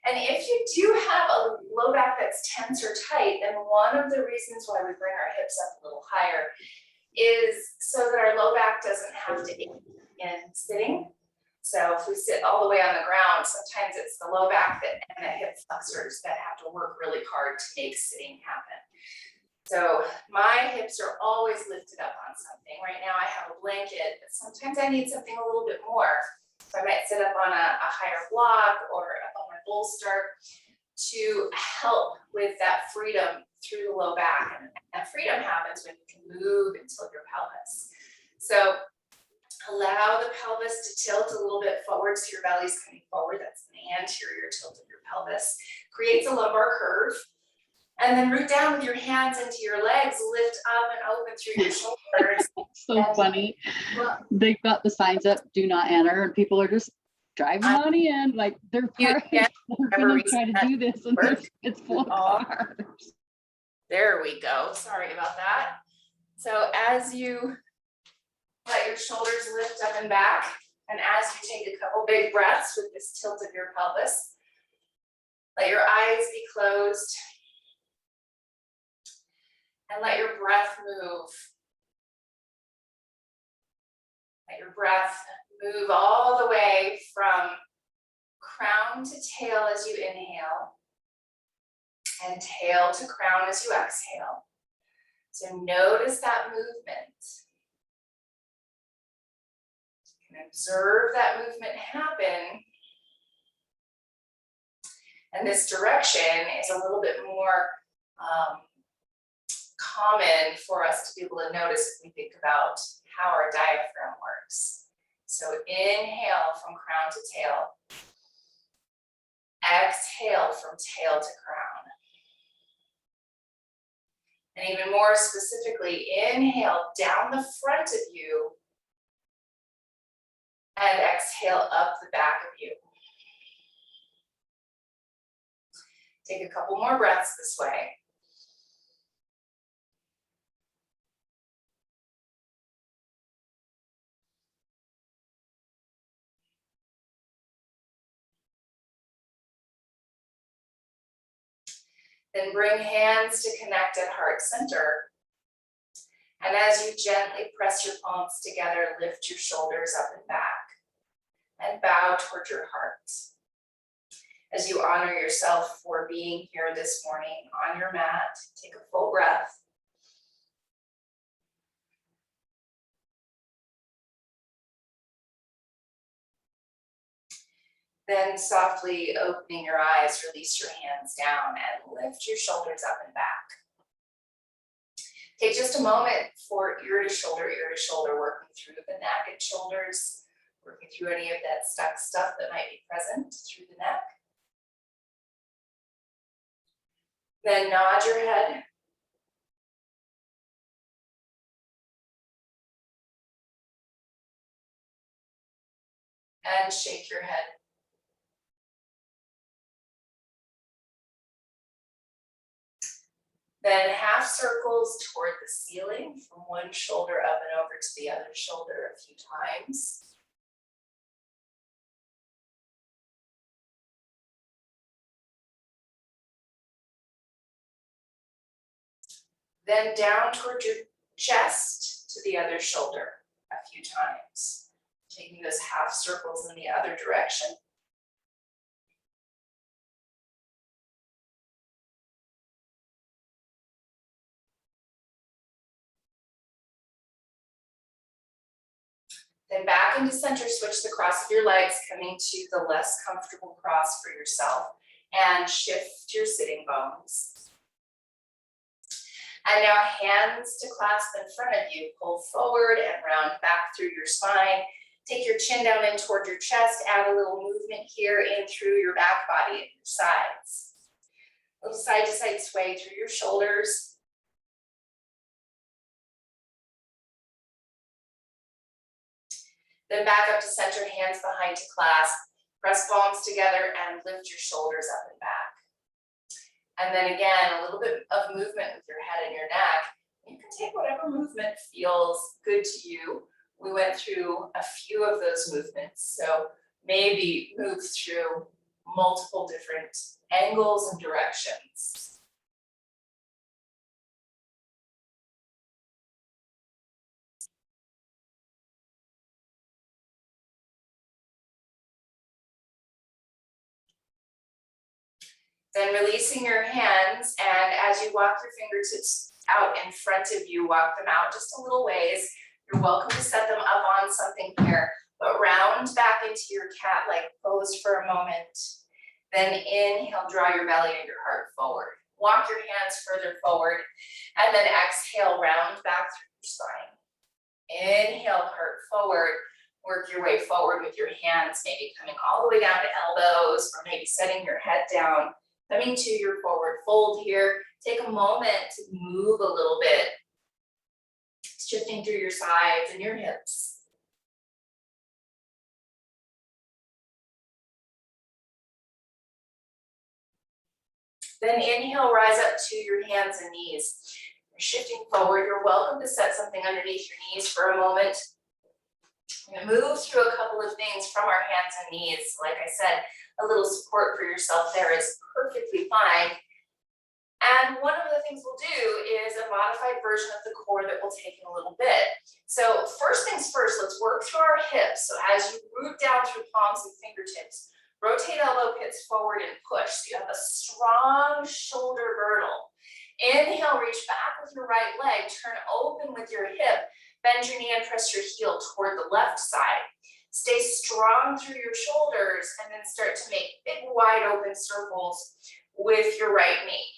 And if you do have a low back that's tense or tight, then one of the reasons why we bring our hips up a little higher is so that our low back doesn't have to ache in sitting. So if we sit all the way on the ground, sometimes it's the low back and the hip flexors that have to work really hard to make sitting happen. So my hips are always lifted up on something. Right now I have a blanket, but sometimes I need something a little bit more. So I might sit up on a higher block or up on my bolster to help with that freedom through the low back. And that freedom happens when you can move and tilt your pelvis. So allow the pelvis to tilt a little bit forward so your belly's coming forward. That's the anterior tilt of your pelvis. Creates a lumbar curve. And then root down with your hands into your legs, lift up and open through your shoulders. So funny. They've got the signs up, do not enter, and people are just driving on in, like they're going to try to do this, and it's full of cars. There we go. Sorry about that. So as you let your shoulders lift up and back, and as you take a couple big breaths with this tilt of your pelvis, let your eyes be closed. And let your breath move. Let your breath move all the way from crown to tail as you inhale, and tail to crown as you exhale. So notice that movement. You can observe that movement happen. And this direction is a little bit more common for us to be able to notice if we think about how our diaphragm works. So inhale from crown to tail. Exhale from tail to crown. And even more specifically, inhale down the front of you and exhale up the back of you. Take a couple more breaths this way. Then bring hands to connect at heart center. And as you gently press your palms together, lift your shoulders up and back and bow toward your heart. As you honor yourself for being here this morning on your mat, take a full breath. Then softly opening your eyes, release your hands down and lift your shoulders up and back. Take just a moment for ear to shoulder, working through the neck and shoulders, working through any of that stuck stuff that might be present through the neck. Then nod your head. And shake your head. Then half circles toward the ceiling from one shoulder up and over to the other shoulder a few times. Then down toward your chest to the other shoulder a few times, taking those half circles in the other direction. Then back into center, switch the cross of your legs, coming to the less comfortable cross for yourself, and shift your sitting bones. And now hands to clasp in front of you, pull forward and round back through your spine. Take your chin down in toward your chest, add a little movement here in through your back body and your sides. A little side to side sway through your shoulders. Then back up to center, hands behind to clasp. Press palms together and lift your shoulders up and back. And then again, a little bit of movement with your head and your neck. You can take whatever movement feels good to you. We went through a few of those movements. So maybe move through multiple different angles and directions. Then releasing your hands, and as you walk your fingertips out in front of you, walk them out just a little ways. You're welcome to set them up on something here, but round back into your cat-like pose for a moment. Then inhale, draw your belly and your heart forward. Walk your hands further forward, and then exhale, round back through your spine. Inhale, heart forward. Work your way forward with your hands, maybe coming all the way down to elbows, or maybe setting your head down. Coming to your forward fold here. Take a moment to move a little bit, shifting through your sides and your hips. Then inhale, rise up to your hands and knees. You're shifting forward. You're welcome to set something underneath your knees for a moment. We're going to move through a couple of things from our hands and knees. Like I said, a little support for yourself there is perfectly fine. And one of the things we'll do is a modified version of the core that will take in a little bit. So first things first, let's work through our hips. So as you root down through palms and fingertips, rotate elbow pits forward and push. So you have a strong shoulder girdle. Inhale, reach back with your right leg, turn open with your hip, bend your knee and press your heel toward the left side. Stay strong through your shoulders and then start to make big wide open circles with your right knee.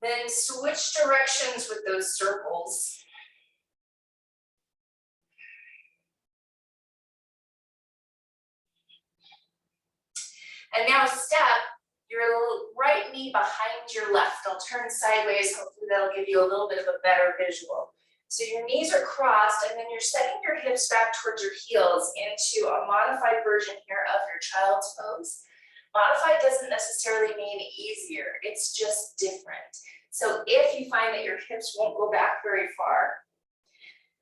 Then switch directions with those circles. And now step your right knee behind your left. I'll turn sideways, hopefully that'll give you a little bit of a better visual. So your knees are crossed and then you're setting your hips back towards your heels into a modified version here of your child's pose. Modified doesn't necessarily mean easier, it's just different. So if you find that your hips won't go back very far,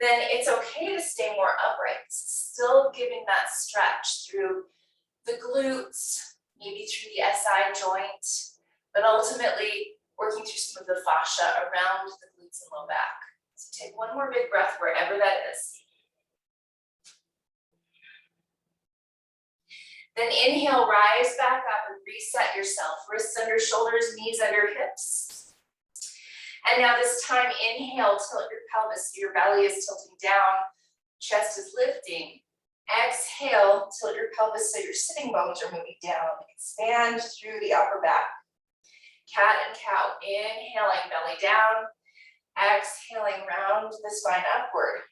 then it's okay to stay more upright, still giving that stretch through the glutes, maybe through the SI joint, but ultimately working through some of the fascia around the glutes and low back. So take one more big breath wherever that is. Then inhale, rise back up and reset yourself. Wrists under shoulders, knees under hips. And now this time, inhale, tilt your pelvis so your belly is tilting down, chest is lifting. Exhale, tilt your pelvis so your sitting bones are moving down. Expand through the upper back. Cat and cow, inhaling, belly down. Exhaling, round the spine upward.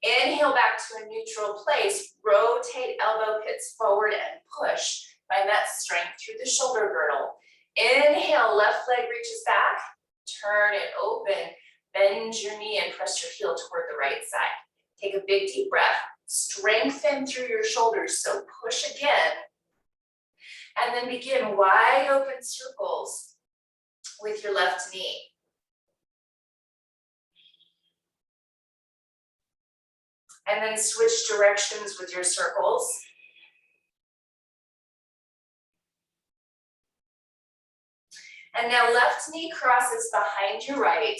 Inhale back to a neutral place. Rotate elbow pits forward and push. Find that strength through the shoulder girdle. Inhale, left leg reaches back. Turn it open. Bend your knee and press your heel toward the right side. Take a big deep breath. Strengthen through your shoulders, so push again. And then begin wide open circles with your left knee. And then switch directions with your circles. And now left knee crosses behind your right.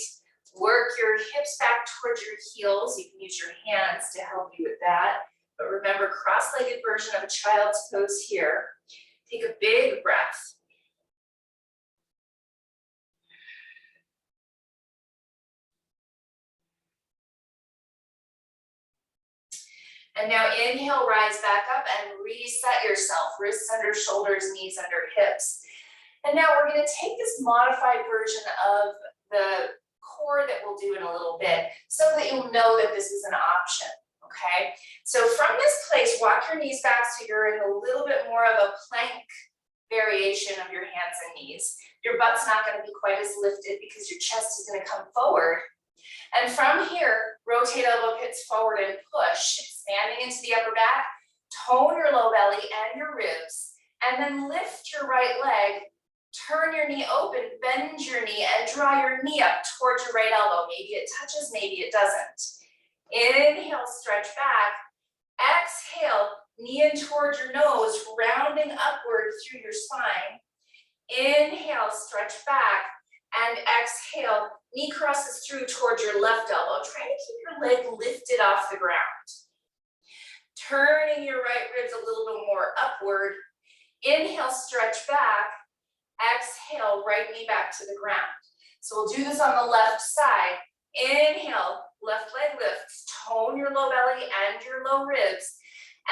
Work your hips back towards your heels. You can use your hands to help you with that. But remember, cross-legged version of a child's pose here. Take a big breath. And now inhale, rise back up and reset yourself. Wrists under shoulders, knees under hips. And now we're going to take this modified version of the core that we'll do in a little bit so that you'll know that this is an option, okay? So from this place, walk your knees back so you're in a little bit more of a plank variation of your hands and knees. Your butt's not going to be quite as lifted because your chest is going to come forward. And from here, rotate elbow pits forward and push, expanding into the upper back, tone your low belly and your ribs, and then lift your right leg, turn your knee open, bend your knee, and draw your knee up towards your right elbow. Maybe it touches, maybe it doesn't. Inhale, stretch back. Exhale, knee in towards your nose, rounding upward through your spine. Inhale, stretch back, and exhale, knee crosses through towards your left elbow. Try to keep your leg lifted off the ground. Turning your right ribs a little bit more upward. Inhale, stretch back. Exhale, right knee back to the ground. So we'll do this on the left side. Inhale, left leg lifts, tone your low belly and your low ribs.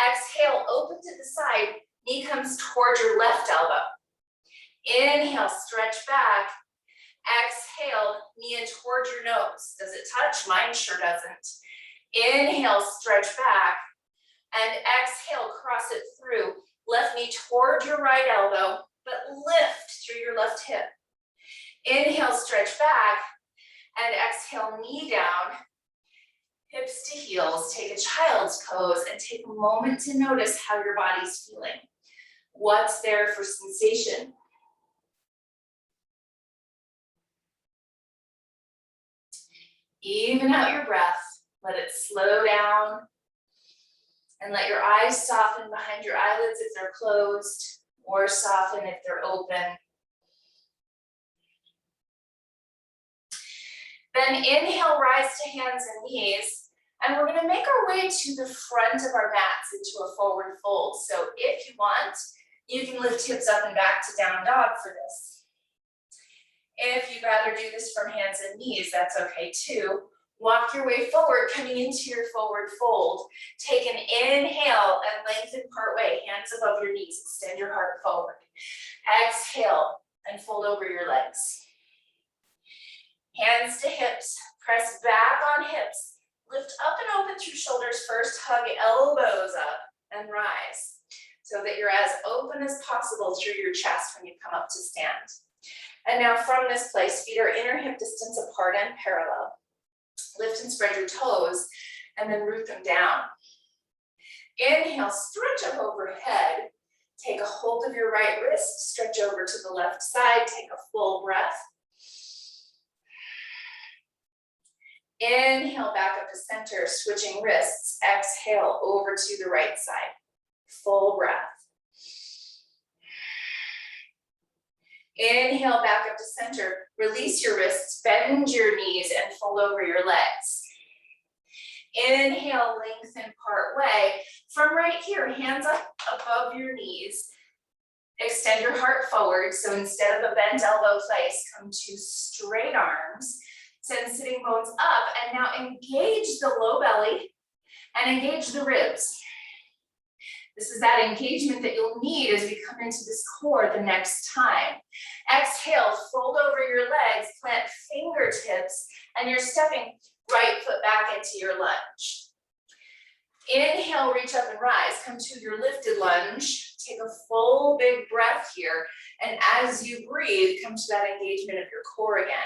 Exhale, open to the side, knee comes towards your left elbow. Inhale, stretch back. Exhale, knee in towards your nose. Does it touch? Mine sure doesn't. Inhale, stretch back. And exhale, cross it through. Left knee toward your right elbow, but lift through your left hip. Inhale, stretch back. And exhale, knee down, hips to heels. Take a child's pose and take a moment to notice how your body's feeling. What's there for sensation? Even out your breath, let it slow down. And let your eyes soften behind your eyelids if they're closed, or soften if they're open. Then inhale, rise to hands and knees. And we're gonna make our way to the front of our mats into a forward fold. So if you want, you can lift hips up and back to down dog for this. If you'd rather do this from hands and knees, that's okay too. Walk your way forward, coming into your forward fold. Take an inhale and lengthen part way, hands above your knees, extend your heart forward. Exhale and fold over your legs. Hands to hips, press back on hips. Lift up and open through shoulders first, hug elbows up and rise. So that you're as open as possible through your chest when you come up to stand. And now from this place, feet are inner hip distance apart and parallel. Lift and spread your toes, and then root them down. Inhale, stretch up overhead. Take a hold of your right wrist, stretch over to the left side, take a full breath. Inhale, back up to center, switching wrists. Exhale, over to the right side. Full breath. Inhale, back up to center. Release your wrists, bend your knees, and fold over your legs. Inhale, lengthen part way. From right here, hands up above your knees. Extend your heart forward. So instead of a bent elbow place, come to straight arms. Send sitting bones up, and now engage the low belly and engage the ribs. This is that engagement that you'll need as we come into this core the next time. Exhale, fold over your legs, plant fingertips, and you're stepping right foot back into your lunge. Inhale, reach up and rise. Come to your lifted lunge. Take a full big breath here. And as you breathe, come to that engagement of your core again.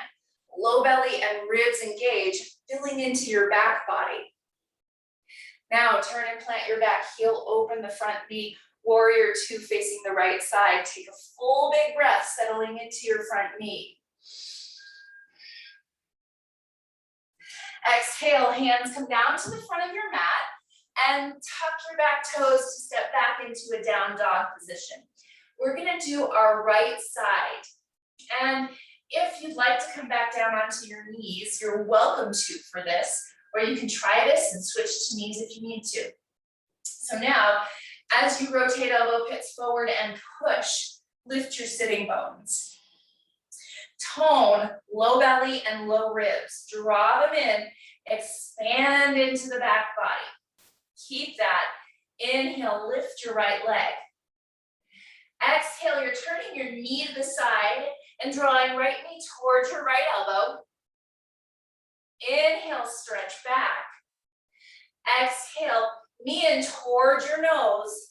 Low belly and ribs engage, filling into your back body. Now turn and plant your back heel, open the front knee, warrior two facing the right side. Take a full big breath, settling into your front knee. Exhale, hands come down to the front of your mat and tuck your back toes to step back into a down dog position. We're gonna do our right side. And if you'd like to come back down onto your knees, you're welcome to for this. Or you can try this and switch to knees if you need to. So now, as you rotate elbow pits forward and push, lift your sitting bones. Tone low belly and low ribs. Draw them in, expand into the back body. Keep that. Inhale, lift your right leg. Exhale, you're turning your knee to the side and drawing right knee towards your right elbow. Inhale, stretch back. Exhale, knee in towards your nose.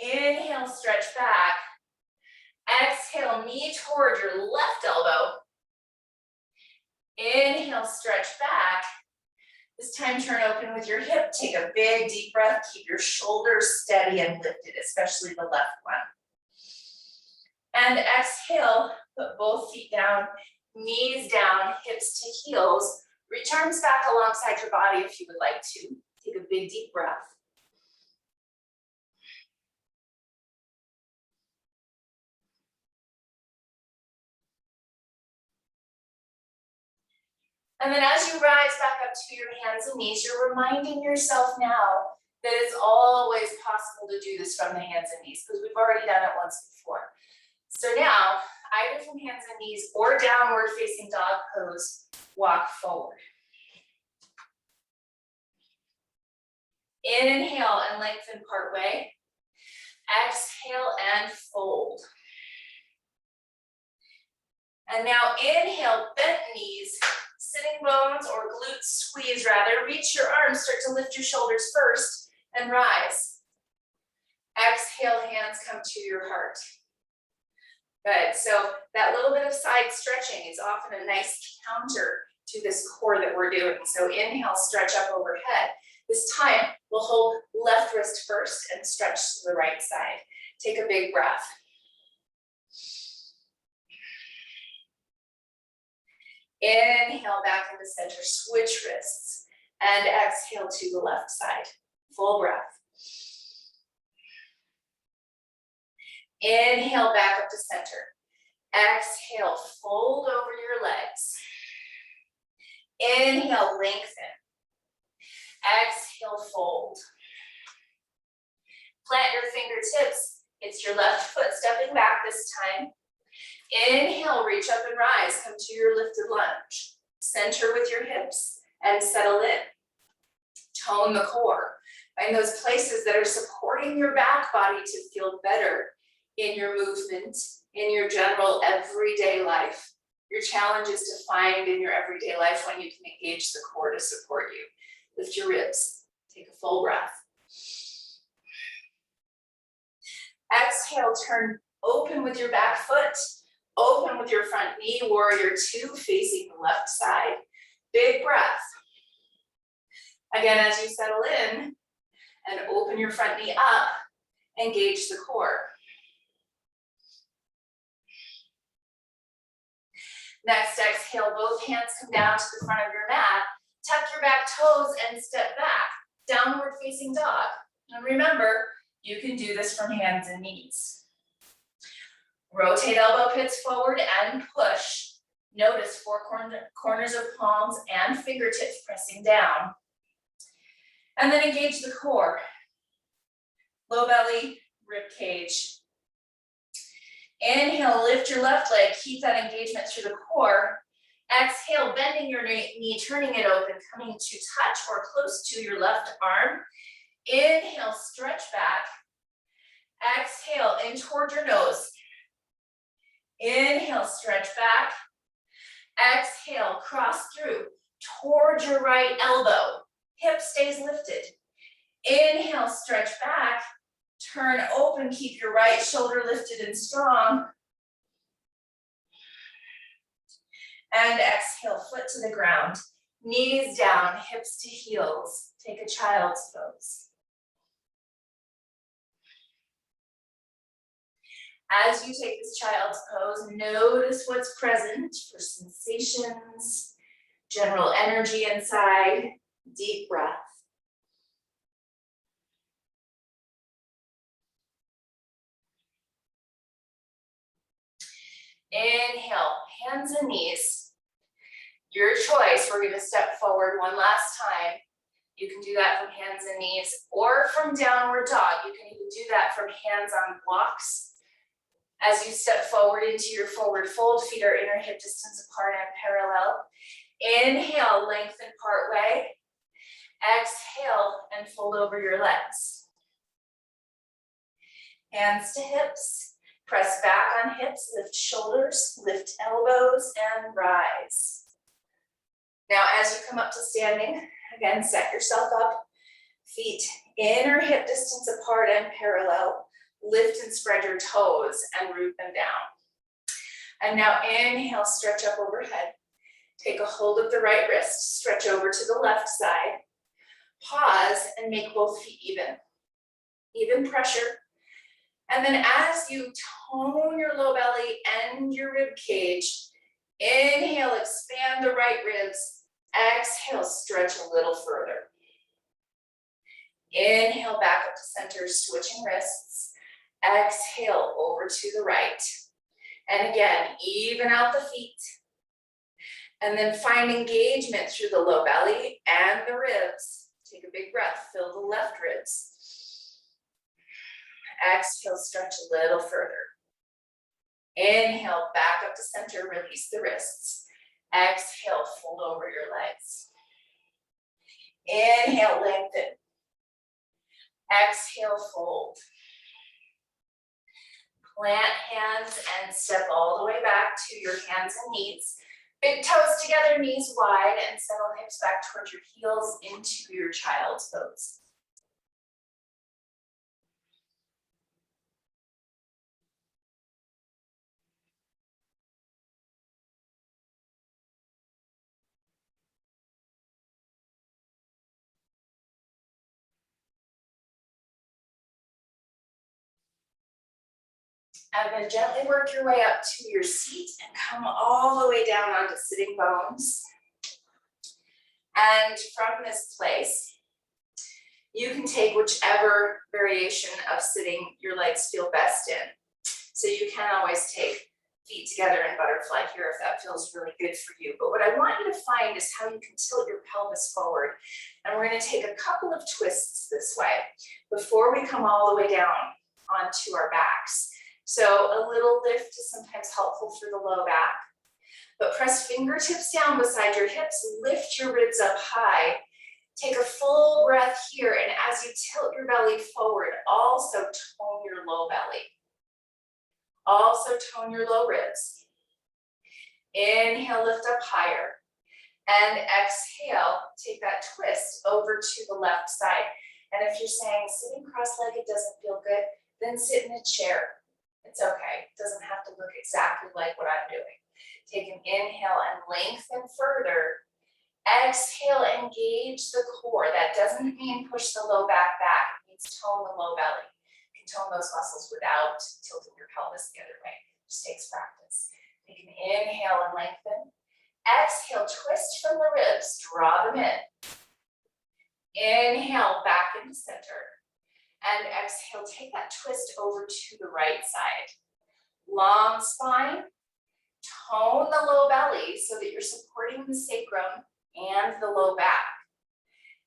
Inhale, stretch back. Exhale, knee towards your left elbow. Inhale, stretch back. This time turn open with your hip. Take a big deep breath. Keep your shoulders steady and lifted, especially the left one. And exhale, put both feet down. Knees down, hips to heels, Reach arms back alongside your body if you would like to. Take a big deep breath. And then as you rise back up to your hands and knees, you're reminding yourself now that it's always possible to do this from the hands and knees, because we've already done it once before. So now, either from hands and knees or downward facing dog pose, walk forward. Inhale and lengthen part way. Exhale and fold. And now inhale, bent knees, sitting bones or glutes squeeze rather. Reach your arms, start to lift your shoulders first and rise. Exhale, hands come to your heart. Good, so that little bit of side stretching is often a nice counter to this core that we're doing. So inhale, stretch up overhead. This time, we'll hold left wrist first and stretch to the right side. Take a big breath. Inhale back into center, switch wrists, and exhale to the left side. Full breath. Inhale back up to center. Exhale, fold over your legs. Inhale, lengthen. Exhale, fold. Plant your fingertips. It's your left foot stepping back this time. Inhale, reach up and rise. Come to your lifted lunge. Center with your hips and settle in. Tone the core. Find those places that are supporting your back body to feel better in your movement, in your general everyday life. Your challenge is to find in your everyday life when you can engage the core to support you. Lift your ribs. Take a full breath. Exhale, turn open with your back foot. Open with your front knee, warrior two, facing the left side. Big breath. Again, as you settle in and open your front knee up, engage the core. Next, exhale, both hands come down to the front of your mat. Tuck your back toes and step back. Downward facing dog. And remember, you can do this from hands and knees. Rotate elbow pits forward and push. Notice four corners of palms and fingertips pressing down. And then engage the core. Low belly, rib cage. Inhale, lift your left leg, keep that engagement through the core. Exhale, bending your knee, turning it open, coming to touch or close to your left arm. Inhale, stretch back. Exhale, in toward your nose. Inhale, stretch back. Exhale, cross through toward your right elbow. Hip stays lifted. Inhale, stretch back. Turn open, keep your right shoulder lifted and strong. And exhale, foot to the ground. Knees down, hips to heels. Take a child's pose. As you take this child's pose, notice what's present for sensations, general energy inside. Deep breath. Inhale, hands and knees. Your choice, we're gonna step forward one last time. You can do that from hands and knees or from downward dog. You can even do that from hands on blocks. As you step forward into your forward fold, feet are inner hip distance apart and parallel. Inhale, lengthen part way. Exhale and fold over your legs. Hands to hips. Press back on hips, lift shoulders, lift elbows, and rise. Now, as you come up to standing, again, set yourself up. Feet inner hip distance apart and parallel. Lift and spread your toes and root them down. And now inhale, stretch up overhead. Take a hold of the right wrist, stretch over to the left side. Pause and make both feet even. Even pressure. And then as you tone your low belly and your rib cage, inhale, expand the right ribs, Exhale, stretch a little further. Inhale, back up to center, switching wrists. Exhale, over to the right. And again, even out the feet. And then find engagement through the low belly and the ribs. Take a big breath, fill the left ribs. Exhale, stretch a little further. Inhale, back up to center, release the wrists. Exhale, fold over your legs. Inhale, lengthen. Exhale, fold. Plant hands and step all the way back to your hands and knees. Big toes together, knees wide, and settle hips back towards your heels into your child's pose. And then gently work your way up to your seat and come all the way down onto sitting bones. And from this place, you can take whichever variation of sitting your legs feel best in. So you can always take feet together and butterfly here if that feels really good for you. But what I want you to find is how you can tilt your pelvis forward. And we're going to take a couple of twists this way before we come all the way down onto our backs. So a little lift is sometimes helpful for the low back, but press fingertips down beside your hips, lift your ribs up high, take a full breath here, and as you tilt your belly forward, also tone your low belly. Also tone your low ribs. Inhale, lift up higher, and exhale, take that twist over to the left side. And if you're saying sitting cross-legged doesn't feel good, then sit in a chair. It's okay, it doesn't have to look exactly like what I'm doing. Take an inhale and lengthen further. Exhale, engage the core. That doesn't mean push the low back back. It means tone the low belly. You can tone those muscles without tilting your pelvis the other way. It just takes practice. Take an inhale and lengthen. Exhale, twist from the ribs, draw them in. Inhale, back into center. And exhale, take that twist over to the right side. Long spine, tone the low belly so that you're supporting the sacrum and the low back.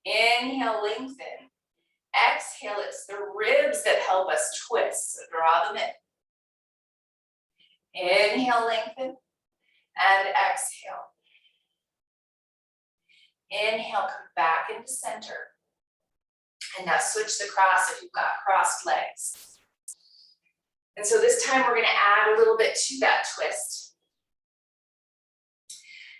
Inhale, lengthen. Exhale, it's the ribs that help us twist, so draw them in. Inhale, lengthen, and exhale. Inhale, come back into center. And now switch the cross if you've got crossed legs. And so this time we're going to add a little bit to that twist.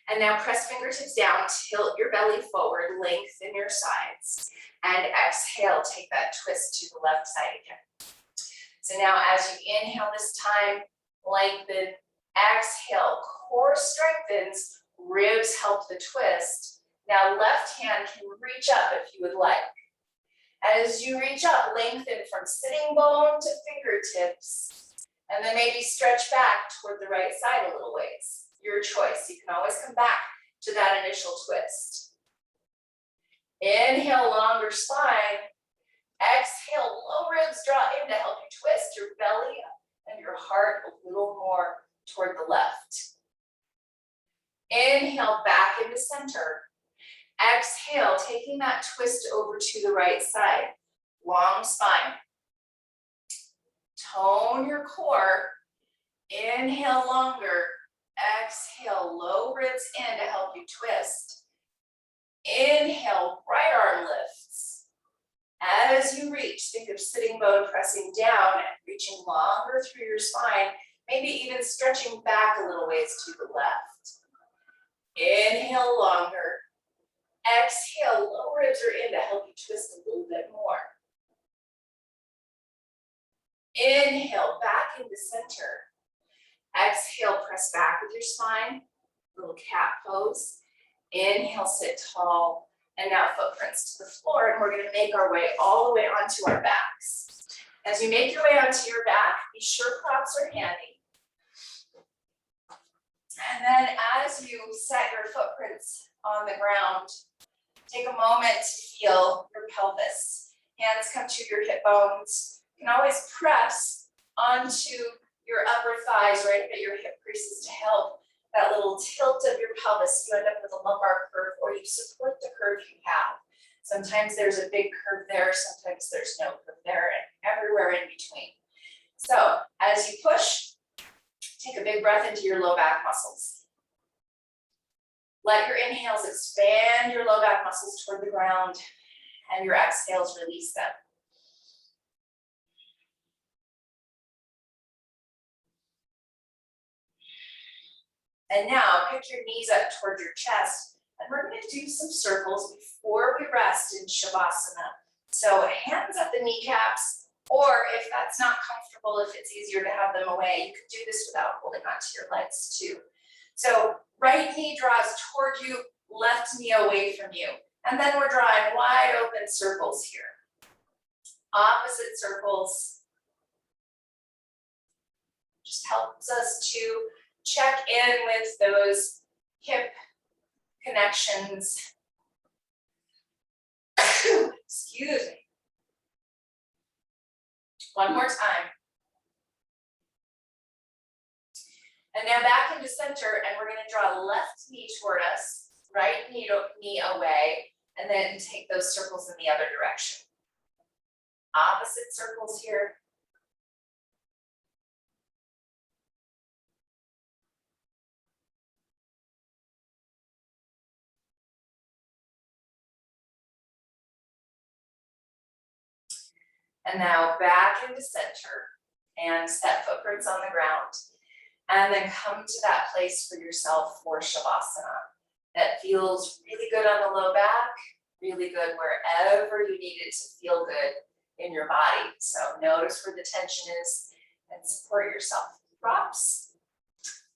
And now press fingertips down, tilt your belly forward, lengthen your sides. And exhale, take that twist to the left side again. So now as you inhale this time, lengthen, exhale, core strengthens, ribs help the twist. Now left hand can reach up if you would like. As you reach up, lengthen from sitting bone to fingertips, and then maybe stretch back toward the right side a little ways. Your choice. You can always come back to that initial twist. Inhale, longer spine. Exhale, low ribs draw in to help you twist your belly and your heart a little more toward the left. Inhale, back into center. Exhale, taking that twist over to the right side. Long spine. Tone your core. Inhale longer. Exhale, low ribs in to help you twist. Inhale, right arm lifts. As you reach, think of sitting bone pressing down and reaching longer through your spine, maybe even stretching back a little ways to the left. Inhale longer. Exhale, low ribs are in to help you twist a little bit more. Inhale, back into center. Exhale, press back with your spine, little cat pose. Inhale, sit tall, and now footprints to the floor, and we're gonna make our way all the way onto our backs. As you make your way onto your back, be sure props are handy. And then as you set your footprints on the ground. Take a moment to feel your pelvis. Hands come to your hip bones. You can always press onto your upper thighs right up at your hip creases to help that little tilt of your pelvis. You end up with a lumbar curve, or you support the curve you have. Sometimes there's a big curve there, sometimes there's no curve there, and everywhere in between. So as you push, take a big breath into your low back muscles. Let your inhales expand your low back muscles toward the ground, and your exhales release them. And now pick your knees up toward your chest, and we're going to do some circles before we rest in Shavasana. So hands at the kneecaps, or if that's not comfortable, if it's easier to have them away, you can do this without holding onto your legs too. So right knee draws toward you, left knee away from you. And then we're drawing wide open circles here. Opposite circles. Just helps us to check in with those hip connections. Excuse me. One more time. And now back into center, and we're going to draw left knee toward us, right knee away, and then take those circles in the other direction. Opposite circles here. And now back into center and step footprints on the ground. And then come to that place for yourself for Shavasana that feels really good on the low back, really good wherever you need it to feel good in your body. So notice where the tension is and support yourself with props.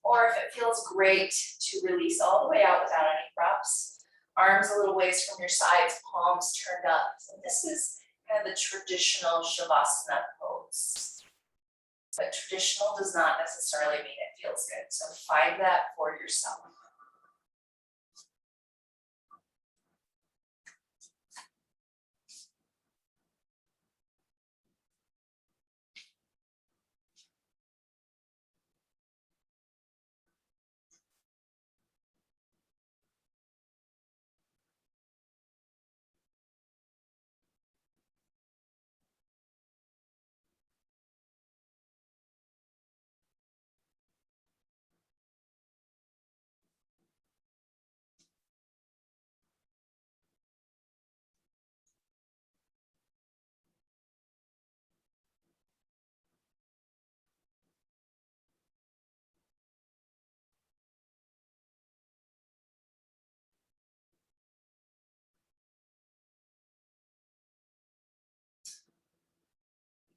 Or if it feels great to release all the way out without any props, arms a little ways from your sides, palms turned up. So this is kind of the traditional Shavasana pose. But traditional does not necessarily mean it feels good. So find that for yourself.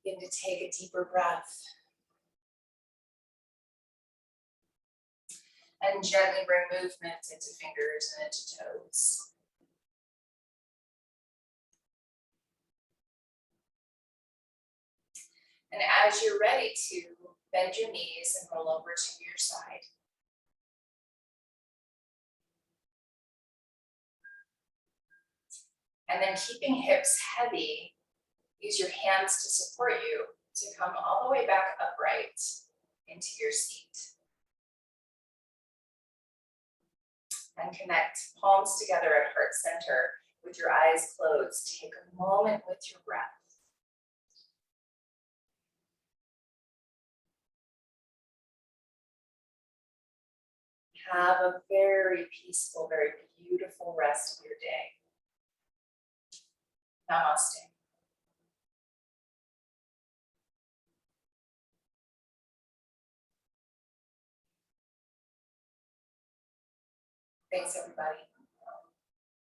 Begin to take a deeper breath. And gently bring movement into fingers and into toes. And as you're ready to bend your knees and roll over to your side. And then keeping hips heavy, use your hands to support you to come all the way back upright into your seat. And connect palms together at heart center with your eyes closed. Take a moment with your breath. Have a very peaceful, very beautiful rest of your day. Namaste. Thanks, everybody.